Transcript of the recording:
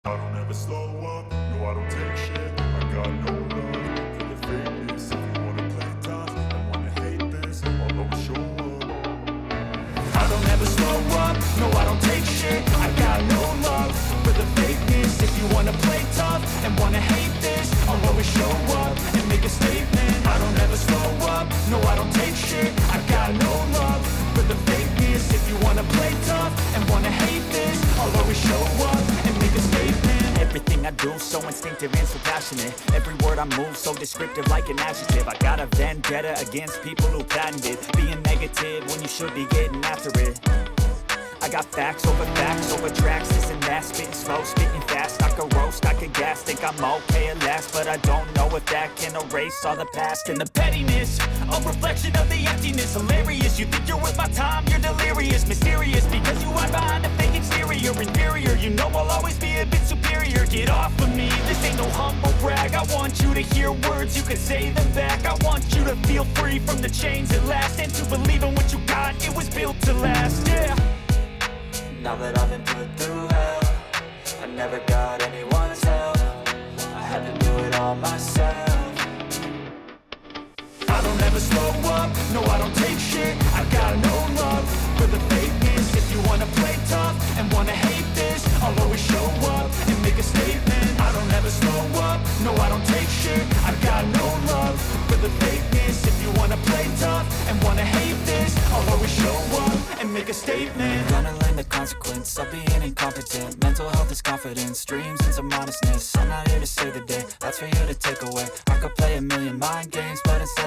I don't ever slow up, no I don't take shit. I got no love for the fakeness. If you wanna play tough and wanna hate this, I'll always show up. I don't ever slow up, no I don't take shit. I got no love for the fakeness. If you wanna play tough and wanna hate this, I'll always show up and make a statement. I don't ever slow up, no I don't take shit. I got no love for the fakeness. If you wanna play tough and wanna hate this, I'll always show up and make a statement. Everything I do so instinctive and so passionate. Every word I move so descriptive like an adjective. I got a vendetta against people who patented being negative when you should be getting after it. I got facts over tracks, this and that. Spitting slow, spitting fast. I could roast, I could gas. Think I'm okay at last, but I don't know if that can erase all the past. And the pettiness, a reflection of the emptiness. Hilarious, you think you're worth my time, you're delirious. Mysterious, because you hide behind a fake exterior. Inferior, you know I'll always be a bit superior. Get off of me, this ain't no humble brag. I want you to hear words, you can say them back. I want you to feel free from the chains at last, and to believe in what you got, it was built to last, yeah. Now that I've been put through hell, I never got anyone's help. I had to do it all myself. I don't ever slow up, no I don't take shit. I got no love for the fakeness. If you wanna play tough and wanna hate this, I'll always show up and make a statement. I don't ever slow up, no I don't take shit. I got no love for the fakeness. If you wanna play tough and wanna hate this, I'll always show up and make a statement. Gonna learn the consequence of being incompetent. Mental health is confidence, dreams and some modestness. I'm not here to save the day, that's for you to take away. I could play a million mind games, but instead